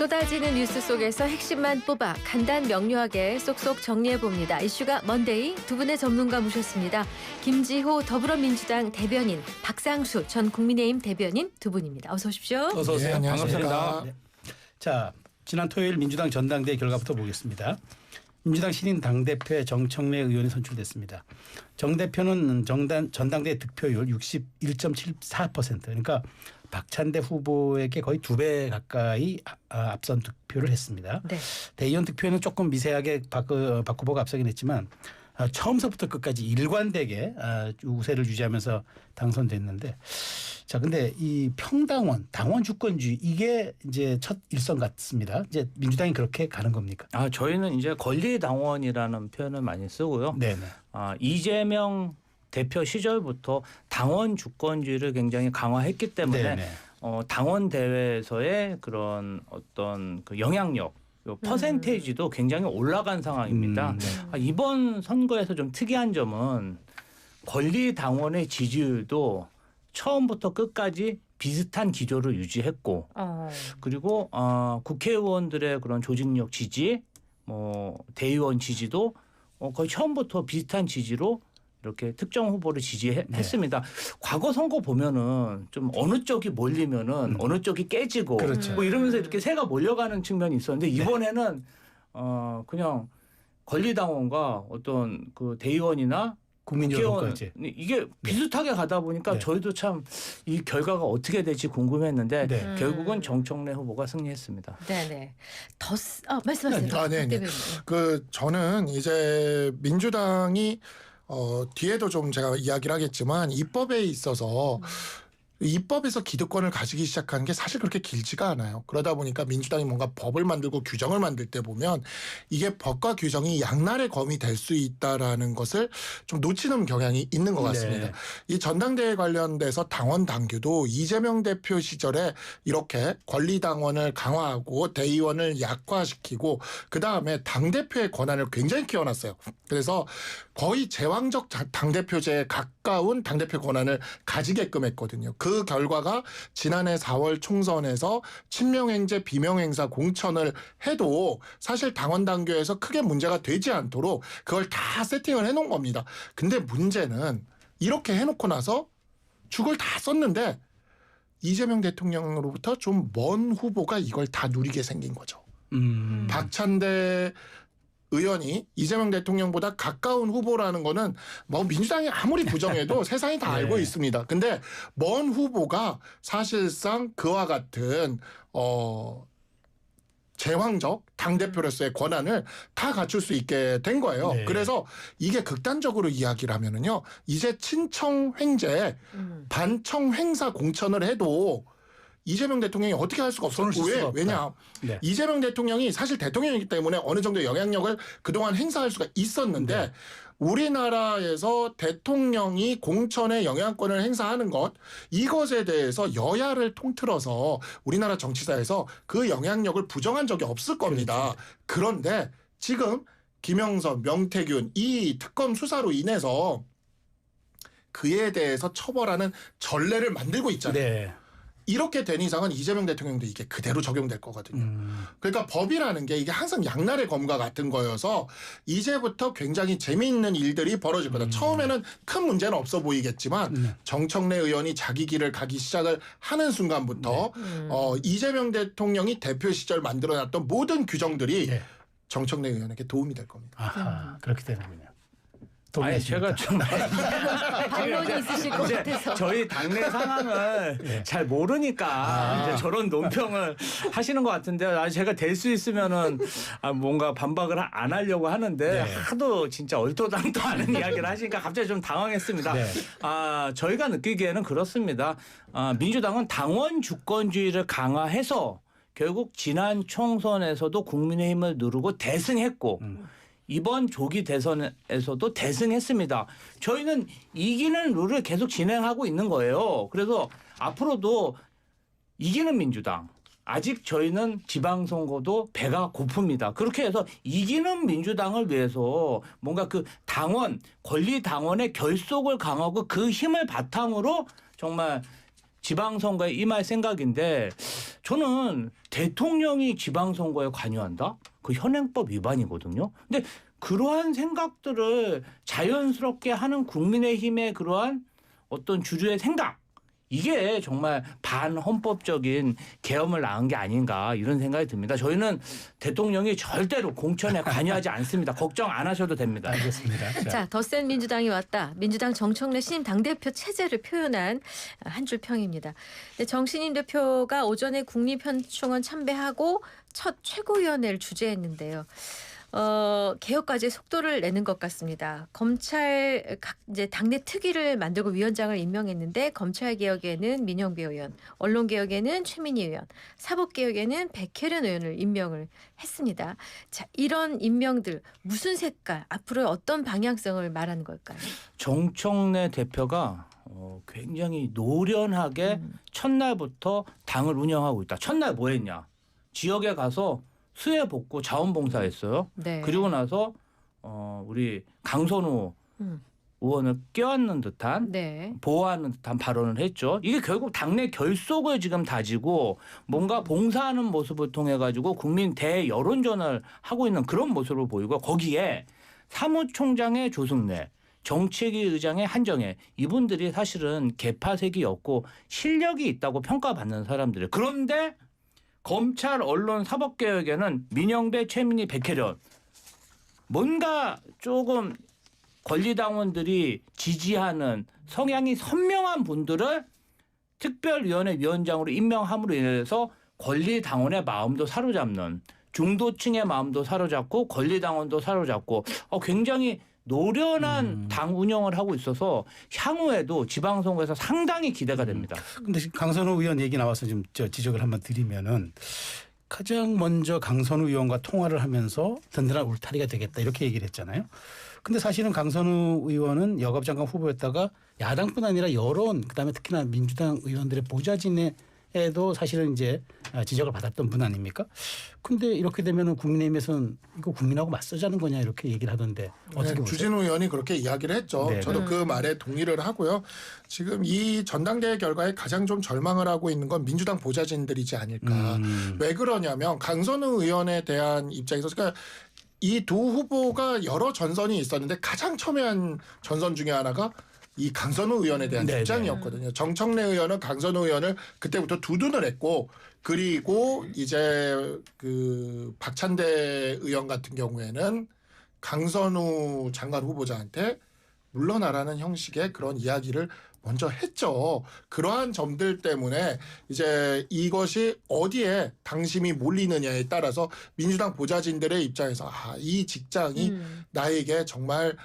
쏟아지는 뉴스 속에서 핵심만 뽑아 간단 명료하게 쏙쏙 정리해봅니다. 이슈가 먼데이 두 분의 전문가 모셨습니다. 김지호 더불어민주당 대변인, 박상수 전 국민의힘 대변인 두 분입니다. 어서 오십시오. 어서 오세요. 네, 안녕하십니까. 반갑습니다. 네. 자, 지난 토요일 민주당 전당대회 결과부터 보겠습니다. 민주당 신인 당대표에 정청래 의원이 선출됐습니다. 정 대표는 전당대회 득표율 61.74%, 그러니까 박찬대 후보에게 거의 2배 가까이 앞선 득표를 했습니다. 네. 대의원 득표에는 조금 미세하게 박 후보가 앞서긴 했지만 처음서부터 끝까지 일관되게 우세를 유지하면서 당선됐는데, 자, 근데 이 평당원, 당원 주권주의, 이게 이제 첫 일선 같습니다. 이제 민주당이 그렇게 가는 겁니까? 저희는 이제 권리당원이라는 표현을 많이 쓰고요. 네네. 이재명 대표 시절부터 당원 주권주의를 굉장히 강화했기 때문에 네네. 당원 대회에서의 그런 어떤 그 영향력, 퍼센테이지도 굉장히 올라간 상황입니다. 네. 이번 선거에서 좀 특이한 점은 권리당원의 지지율도 처음부터 끝까지 비슷한 기조를 유지했고, 그리고 국회의원들의 그런 조직력 지지, 대의원 지지도 거의 처음부터 비슷한 지지로 이렇게 특정 후보를 지지했습니다. 과거 선거 보면은 좀 어느 쪽이 몰리면은 어느 쪽이 깨지고, 그렇죠. 뭐 이러면서 이렇게 새가 몰려가는 측면이 있었는데, 이번에는 그냥 권리당원과 어떤 그 대의원이나 국민여론까지. 이게 비슷하게 가다 보니까 네. 저희도 참 이 결과가 어떻게 될지 궁금했는데 네. 결국은 정청래 후보가 승리했습니다. 네네. 말씀하세요. 네. 대변인. 저는 이제 민주당이 뒤에도 좀 제가 이야기를 하겠지만 입법에 있어서 입법에서 기득권을 가지기 시작하는 게 사실 그렇게 길지가 않아요. 그러다 보니까 민주당이 뭔가 법을 만들고 규정을 만들 때 보면 이게 법과 규정이 양날의 검이 될 수 있다라는 것을 좀 놓치는 경향이 있는 것 같습니다. 네. 이 전당대회 관련돼서 당원 당규도 이재명 대표 시절에 이렇게 권리당원을 강화하고 대의원을 약화시키고 그다음에 당대표의 권한을 굉장히 키워놨어요. 그래서 거의 제왕적 당대표제에 가까운 당대표 권한을 가지게끔 했거든요. 그 결과가 지난해 4월 총선에서 친명행제 비명행사 공천을 해도 사실 당원 당규에서 크게 문제가 되지 않도록 그걸 다 세팅을 해놓은 겁니다. 근데 문제는 이렇게 해놓고 나서 죽을 다 썼는데 이재명 대통령으로부터 좀 먼 후보가 이걸 다 누리게 생긴 거죠. 박찬대 의원이 이재명 대통령보다 가까운 후보라는 거는 뭐 민주당이 아무리 부정해도 세상이 다 알고 있습니다. 근데 먼 후보가 사실상 그와 같은 제왕적 당대표로서의 권한을 다 갖출 수 있게 된 거예요. 네. 그래서 이게 극단적으로 이야기를 하면은요, 이제 친청 횡재, 반청 횡사 공천을 해도 이재명 대통령이 어떻게 할 수가 없었고, 왜냐? 네. 이재명 대통령이 사실 대통령이기 때문에 어느 정도 영향력을 그동안 행사할 수가 있었는데, 네. 우리나라에서 대통령이 공천의 영향권을 행사하는 것, 이것에 대해서 여야를 통틀어서 우리나라 정치사에서 그 영향력을 부정한 적이 없을 겁니다. 그런데 지금 김영선, 명태균 이 특검 수사로 인해서 그에 대해서 처벌하는 전례를 만들고 있잖아요. 네. 이렇게 된 이상은 이재명 대통령도 이게 그대로 적용될 거거든요. 그러니까 법이라는 게 이게 항상 양날의 검과 같은 거여서 이제부터 굉장히 재미있는 일들이 벌어질 거다. 처음에는 큰 문제는 없어 보이겠지만 정청래 의원이 자기 길을 가기 시작을 하는 순간부터 이재명 대통령이 대표 시절 만들어놨던 모든 규정들이 정청래 의원에게 도움이 될 겁니다. 아하, 그렇게 되는군요. 제가 좀 반론이 있으실 것 같아서. 저희 당내 상황을 잘 모르니까 이제 저런 논평을 하시는 것 같은데, 제가 될 수 있으면은 뭔가 반박을 안 하려고 하는데 하도 진짜 얼토당토 않은 이야기를 하시니까 갑자기 좀 당황했습니다. 네. 저희가 느끼기에는 그렇습니다. 민주당은 당원 주권주의를 강화해서 결국 지난 총선에서도 국민의힘을 누르고 대승했고, 이번 조기 대선에서도 대승했습니다. 저희는 이기는 룰을 계속 진행하고 있는 거예요. 그래서 앞으로도 이기는 민주당, 아직 저희는 지방선거도 배가 고픕니다. 그렇게 해서 이기는 민주당을 위해서 뭔가 그 당원, 권리당원의 결속을 강하고 그 힘을 바탕으로 정말 지방선거에 임할 생각인데, 저는 대통령이 지방선거에 관여한다? 그 현행법 위반이거든요. 근데 그러한 생각들을 자연스럽게 하는 국민의힘의 그러한 어떤 주류의 생각, 이게 정말 반헌법적인 계엄을 낳은 게 아닌가 이런 생각이 듭니다. 저희는 대통령이 절대로 공천에 관여하지 않습니다. 걱정 안 하셔도 됩니다. 알겠습니다. 자, 더 센 민주당이 왔다. 민주당 정청래 신임 당대표 체제를 표현한 한 줄 평입니다. 근데 정 신임 대표가 오전에 국립현충원 참배하고 첫 최고위원회를 주재했는데요. 개혁까지 속도를 내는 것 같습니다. 검찰 이제 당내 특위를 만들고 위원장을 임명했는데 검찰 개혁에는 민영배 의원, 언론 개혁에는 최민희 의원, 사법 개혁에는 백혜련 의원을 임명을 했습니다. 자, 이런 임명들 무슨 색깔, 앞으로 어떤 방향성을 말하는 걸까요? 정청래 대표가 굉장히 노련하게 첫날부터 당을 운영하고 있다. 첫날 뭐 했냐? 지역에 가서 수해 복구 자원봉사했어요. 네. 그리고 나서 우리 강선우 의원을 껴안는 듯한 네. 보호하는 듯한 발언을 했죠. 이게 결국 당내 결속을 지금 다지고 뭔가 봉사하는 모습을 통해 가지고 국민 대여론전을 하고 있는 그런 모습을 보이고, 거기에 사무총장의 조승래, 정책위 의장의 한정혜, 이분들이 사실은 개파색이 없고 실력이 있다고 평가받는 사람들이에요. 그런데 검찰, 언론, 사법개혁에는 민영배, 최민희, 백혜련, 뭔가 조금 권리당원들이 지지하는 성향이 선명한 분들을 특별위원회 위원장으로 임명함으로 인해서 권리당원의 마음도 사로잡는, 중도층의 마음도 사로잡고 권리당원도 사로잡고 굉장히 노련한 당 운영을 하고 있어서 향후에도 지방선거에서 상당히 기대가 됩니다. 근데 강선우 의원 얘기 나와서 좀 지적을 한번 드리면은, 가장 먼저 강선우 의원과 통화를 하면서 든든한 울타리가 되겠다 이렇게 얘기를 했잖아요. 근데 사실은 강선우 의원은 여가부장관 후보였다가 야당뿐 아니라 여론, 그다음에 특히나 민주당 의원들의 보좌진에도 사실은 이제 지적을 받았던 분 아닙니까? 근데 이렇게 되면은 국민의힘에서는 이거 국민하고 맞서자는 거냐 이렇게 얘기를 하던데 어떻게 보세요? 주진우 의원이 그렇게 이야기를 했죠. 네. 저도 그 말에 동의를 하고요. 지금 이 전당대회 결과에 가장 좀 절망을 하고 있는 건 민주당 보좌진들이지 않을까. 왜 그러냐면 강선우 의원에 대한 입장에서, 그러니까 이 두 후보가 여러 전선이 있었는데 가장 첨예한 전선 중에 하나가 이 강선우 의원에 대한 네네. 입장이었거든요. 정청래 의원은 강선우 의원을 그때부터 두둔을 했고, 그리고 이제 그 박찬대 의원 같은 경우에는 강선우 장관 후보자한테 물러나라는 형식의 그런 이야기를 먼저 했죠. 그러한 점들 때문에 이제 이것이 어디에 당심이 몰리느냐에 따라서 민주당 보좌진들의 입장에서 이 직장이 나에게 정말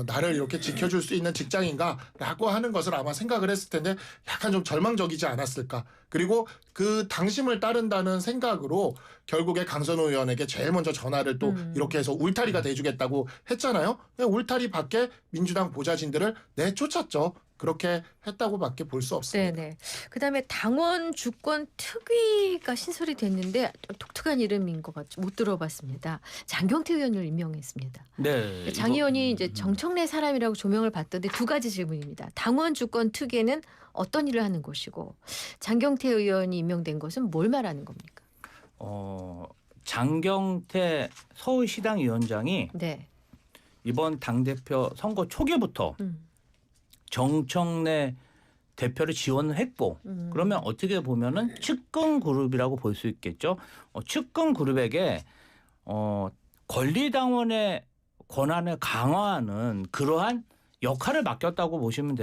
나를 이렇게 지켜줄 수 있는 직장인가라고 하는 것을 아마 생각을 했을 텐데 약간 좀 절망적이지 않았을까. 그리고 그 당심을 따른다는 생각으로 결국에 강선우 의원에게 제일 먼저 전화를 또 이렇게 해서 울타리가 돼주겠다고 했잖아요. 울타리 밖에 민주당 보좌진들을 내쫓았죠. 그렇게 했다고밖에 볼 수 없습니다. 네네. 그다음에 당원 주권 특위가 신설이 됐는데 독특한 이름인 것 같죠. 못 들어봤습니다. 장경태 의원을 임명했습니다. 네. 장 의원이 이제 정청래 사람이라고 조명을 받던데 두 가지 질문입니다. 당원 주권 특위에는 어떤 일을 하는 곳이고, 장경태 의원이 임명된 것은 뭘 말하는 겁니까? 장경태 서울시당 위원장이 네. 이번 당대표 선거 초기부터 정청래 대표를 지원을 했고, 그러면 어떻게 보면은 측근 그룹이라고 볼 수 있겠죠. 측근 그룹에게 권리당원의 권한을 강화하는 그러한 역할을 맡겼다고 보시면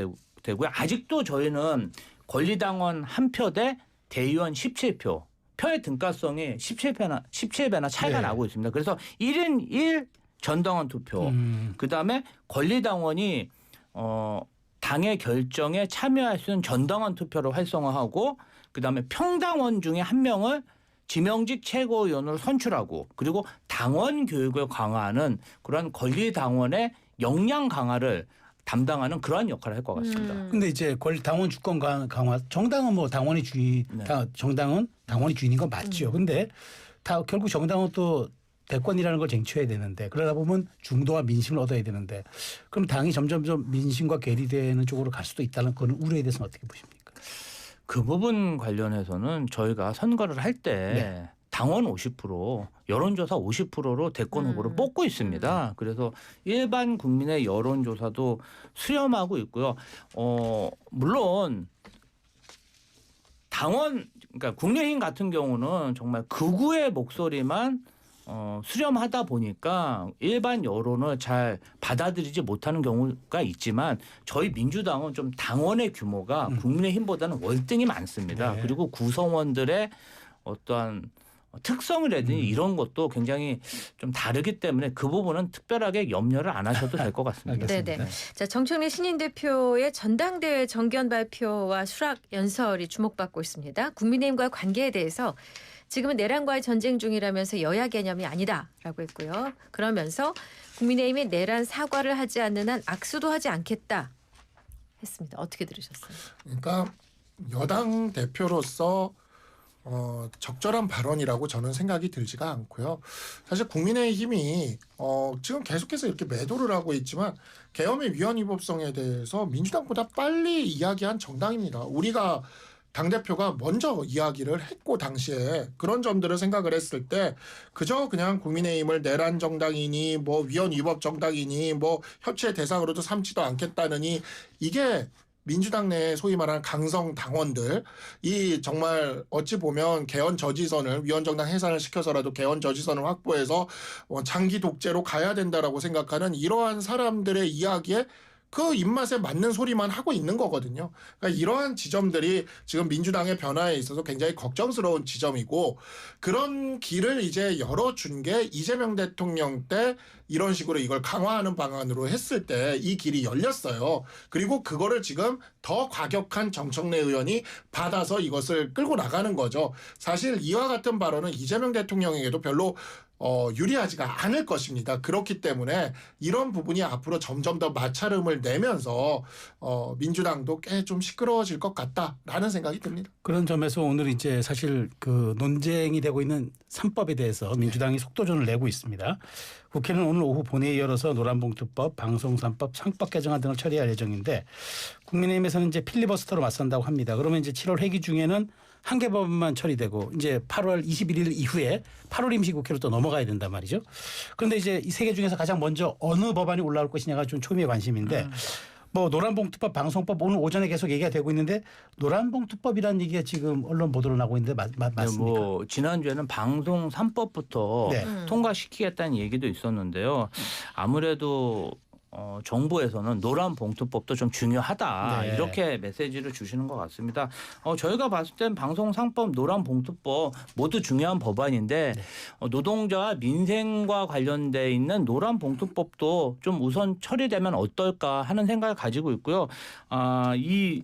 되고요. 아직도 저희는 권리당원 한 표 대 대의원 17표, 표의 등가성이 17배나 차이가 네. 나고 있습니다. 그래서 1인 1 전당원 투표, 그다음에 권리당원이 당의 결정에 참여할 수 있는 전당원 투표를 활성화하고, 그다음에 평당원 중에 한 명을 지명직 최고위원으로 선출하고, 그리고 당원 교육을 강화하는 그런 권리당원의 역량 강화를 담당하는 그러한 역할을 할 것 같습니다. 근데 이제 당원 주권 강화, 정당은 뭐 당원이 주인, 네. 정당은 당원이 주인인 건 맞죠. 근데 결국 정당은 또 대권이라는 걸 쟁취해야 되는데, 그러다 보면 중도와 민심을 얻어야 되는데, 그럼 당이 점점점 민심과 괴리되는 쪽으로 갈 수도 있다는 그런 우려에 대해서는 어떻게 보십니까? 그 부분 관련해서는 저희가 선거를 할 때 네. 당원 50%, 여론조사 50%로 대권 후보를 뽑고 있습니다. 그래서 일반 국민의 여론조사도 수렴하고 있고요. 물론 당원, 그러니까 국민의힘 같은 경우는 정말 극우의 목소리만 수렴하다 보니까 일반 여론을 잘 받아들이지 못하는 경우가 있지만 저희 민주당은 좀 당원의 규모가 국민의힘보다는 월등히 많습니다. 네. 그리고 구성원들의 어떠한 특성이라든지 이런 것도 굉장히 좀 다르기 때문에 그 부분은 특별하게 염려를 안 하셔도 될 것 같습니다. 알겠습니다. 네네. 자, 정청래 신인 대표의 전당대회 정견 발표와 수락 연설이 주목받고 있습니다. 국민의힘과 관계에 대해서 지금은 내란과의 전쟁 중이라면서 여야 개념이 아니다라고 했고요. 그러면서 국민의힘이 내란 사과를 하지 않는 한 악수도 하지 않겠다 했습니다. 어떻게 들으셨어요? 그러니까 여당 대표로서 적절한 발언이라고 저는 생각이 들지가 않고요. 사실 국민의힘이 지금 계속해서 이렇게 매도를 하고 있지만 계엄의 위헌 위법성에 대해서 민주당보다 빨리 이야기한 정당입니다. 우리가 당대표가 먼저 이야기를 했고 당시에 그런 점들을 생각을 했을 때 그저 그냥 국민의힘을 내란 정당이니 뭐 위헌 위법 정당이니 뭐 협치의 대상으로도 삼지도 않겠다느니 이게 민주당 내 소위 말하는 강성 당원들 이 정말 어찌 보면 개헌 저지선을 위헌정당 해산을 시켜서라도 개헌 저지선을 확보해서 장기 독재로 가야 된다라고 생각하는 이러한 사람들의 이야기에 그 입맛에 맞는 소리만 하고 있는 거거든요. 그러니까 이러한 지점들이 지금 민주당의 변화에 있어서 굉장히 걱정스러운 지점이고 그런 길을 이제 열어준 게 이재명 대통령 때 이런 식으로 이걸 강화하는 방안으로 했을 때 이 길이 열렸어요. 그리고 그거를 지금 더 과격한 정청래 의원이 받아서 이것을 끌고 나가는 거죠. 사실 이와 같은 발언은 이재명 대통령에게도 별로 유리하지가 않을 것입니다. 그렇기 때문에 이런 부분이 앞으로 점점 더 마찰음을 내면서 민주당도 꽤 좀 시끄러워질 것 같다라는 생각이 듭니다. 그런 점에서 오늘 이제 사실 그 논쟁이 되고 있는 3법에 대해서 민주당이 속도전을 내고 있습니다. 국회는 오늘 오후 본회의 열어서 노란봉투법, 방송3법, 상법 개정안 등을 처리할 예정인데 국민의힘에서는 이제 필리버스터로 맞선다고 합니다. 그러면 이제 7월 회기 중에는 한 개 법안만 처리되고 이제 8월 21일 이후에 8월 임시국회로 또 넘어가야 된단 말이죠. 그런데 이제 이 세 개 중에서 가장 먼저 어느 법안이 올라올 것이냐가 좀 초미의 관심인데 뭐 노란봉투법, 방송법 오늘 오전에 계속 얘기가 되고 있는데 노란봉투법이라는 얘기가 지금 언론 보도로 나오고 있는데 맞습니까? 뭐 지난주에는 방송 3법부터 네. 통과시키겠다는 얘기도 있었는데요. 아무래도 정부에서는 노란 봉투법도 좀 중요하다 네. 이렇게 메시지를 주시는 것 같습니다. 저희가 봤을 땐 방송 상법, 노란 봉투법 모두 중요한 법안인데 노동자와 민생과 관련돼 있는 노란 봉투법도 좀 우선 처리되면 어떨까 하는 생각을 가지고 있고요. 이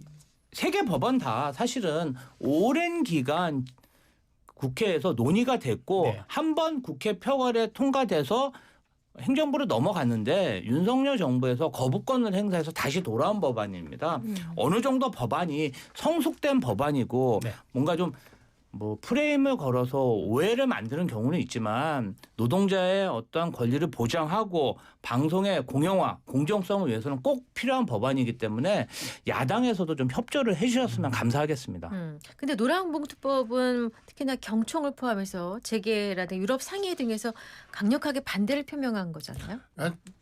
세 개 법안 다 사실은 오랜 기간 국회에서 논의가 됐고 네. 한 번 국회 표결에 통과돼서 행정부로 넘어갔는데 윤석열 정부에서 거부권을 행사해서 다시 돌아온 법안입니다. 어느 정도 법안이 성숙된 법안이고 네. 뭔가 좀 뭐 프레임을 걸어서 오해를 만드는 경우는 있지만 노동자의 어떠한 권리를 보장하고 방송의 공영화, 공정성을 위해서는 꼭 필요한 법안이기 때문에 야당에서도 좀 협조를 해주셨으면 감사하겠습니다. 근데 노란봉투법은 특히나 경총을 포함해서 재계라든가 유럽 상해 등에서 강력하게 반대를 표명한 거잖아요.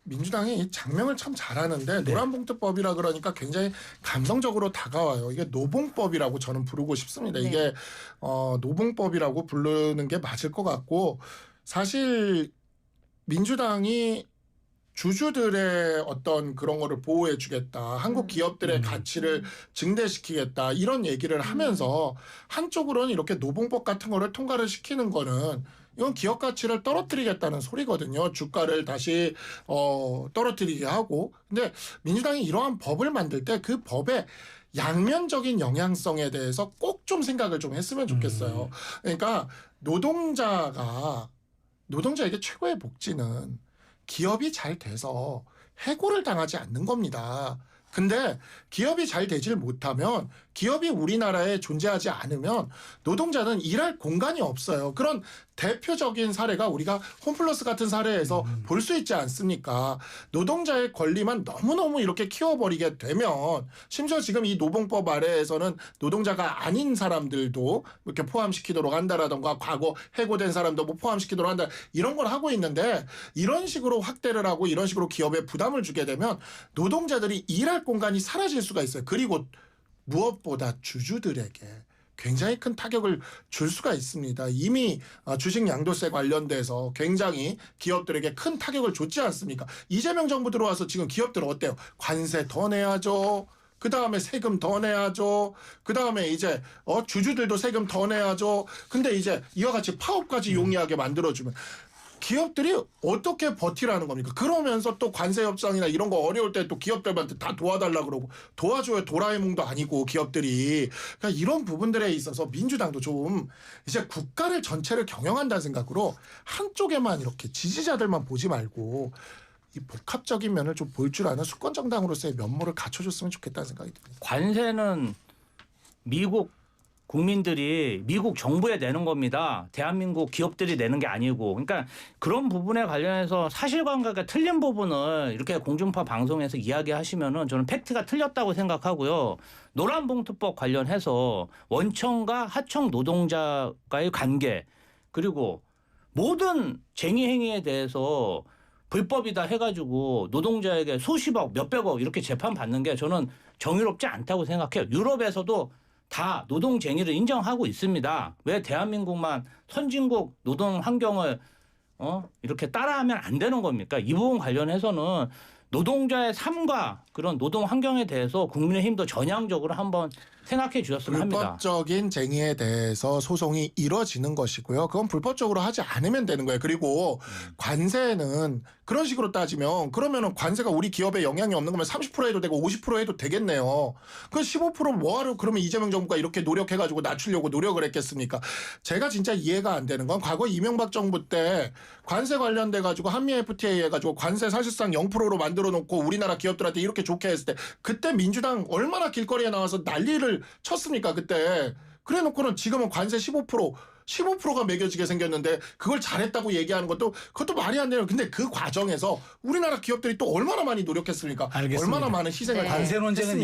민주당이 이 장명을 참 잘하는데 노란봉투법이라 그러니까 굉장히 감성적으로 다가와요. 이게 노봉법이라고 저는 부르고 싶습니다. 네. 이게 노봉법이라고 부르는 게 맞을 것 같고 사실 민주당이 주주들의 어떤 그런 거를 보호해 주겠다. 한국 기업들의 가치를 증대시키겠다. 이런 얘기를 하면서 한쪽으로는 이렇게 노봉법 같은 거를 통과를 시키는 거는 이건 기업 가치를 떨어뜨리겠다는 소리거든요. 주가를 다시 떨어뜨리게 하고. 근데 민주당이 이러한 법을 만들 때 그 법의 양면적인 영향성에 대해서 꼭 좀 생각을 좀 했으면 좋겠어요. 그러니까 노동자에게 최고의 복지는 기업이 잘 돼서 해고를 당하지 않는 겁니다. 근데 기업이 잘 되질 못하면 기업이 우리나라에 존재하지 않으면 노동자는 일할 공간이 없어요. 그런 대표적인 사례가 우리가 홈플러스 같은 사례에서 볼 수 있지 않습니까? 노동자의 권리만 너무너무 이렇게 키워버리게 되면 심지어 지금 이 노봉법 아래에서는 노동자가 아닌 사람들도 이렇게 포함시키도록 한다라던가 과거 해고된 사람도 뭐 포함시키도록 한다 이런 걸 하고 있는데 이런 식으로 확대를 하고 이런 식으로 기업에 부담을 주게 되면 노동자들이 일할 공간이 사라질 수가 있어요. 그리고 무엇보다 주주들에게 굉장히 큰 타격을 줄 수가 있습니다. 이미 주식 양도세 관련돼서 굉장히 기업들에게 큰 타격을 줬지 않습니까? 이재명 정부 들어와서 지금 기업들은 어때요? 관세 더 내야죠. 그 다음에 세금 더 내야죠. 그 다음에 이제 주주들도 세금 더 내야죠. 근데 이제 이와 같이 파업까지 용이하게 만들어주면 기업들이 어떻게 버티라는 겁니까? 그러면서 또 관세 협상이나 이런 거 어려울 때 또 기업들한테 다 도와달라 그러고 도와줘야 도라에몽도 아니고 기업들이 그러니까 이런 부분들에 있어서 민주당도 좀 이제 국가를 전체를 경영한다는 생각으로 한쪽에만 이렇게 지지자들만 보지 말고 이 복합적인 면을 좀 볼 줄 아는 수권 정당으로서의 면모를 갖춰줬으면 좋겠다는 생각이 듭니다. 관세는 미국 국민들이 미국 정부에 내는 겁니다. 대한민국 기업들이 내는 게 아니고. 그러니까 그런 부분에 관련해서 사실관계가 틀린 부분을 이렇게 공중파 방송에서 이야기하시면은 저는 팩트가 틀렸다고 생각하고요. 노란봉투법 관련해서 원청과 하청 노동자와의 관계 그리고 모든 쟁의 행위에 대해서 불법이다 해가지고 노동자에게 수십억 몇백억 이렇게 재판받는 게 저는 정의롭지 않다고 생각해요. 유럽에서도 다 노동쟁의를 인정하고 있습니다. 왜 대한민국만 선진국 노동 환경을 이렇게 따라하면 안 되는 겁니까? 이 부분 관련해서는 노동자의 삶과 그런 노동 환경에 대해서 국민의힘도 전향적으로 한번 생각해 주셨으면 합니다. 불법적인 쟁의에 대해서 소송이 이뤄지는 것이고요. 그건 불법적으로 하지 않으면 되는 거예요. 그리고 관세는 그런 식으로 따지면 그러면은 관세가 우리 기업에 영향이 없는 거면 30% 해도 되고 50% 해도 되겠네요. 그 15% 뭐하러 그러면 이재명 정부가 이렇게 노력해가지고 낮추려고 노력을 했겠습니까? 제가 진짜 이해가 안 되는 건 과거 이명박 정부 때 관세 관련돼가지고 한미 FTA 해가지고 관세 사실상 0%로 만들어 놓고 우리나라 기업들한테 이렇게 좋게 했을 때 그때 민주당 얼마나 길거리에 나와서 난리를 쳤습니까 그때. 그래 놓고는 지금은 관세 15%가 매겨지게 생겼는데 그걸 잘했다고 얘기하는 그것도 말이 안 되는. 근데 그 과정에서 우리나라 기업들이 또 얼마나 많이 노력했습니까? 알겠습니다. 얼마나 많은 희생을 네. 관세 논쟁은 했습니까?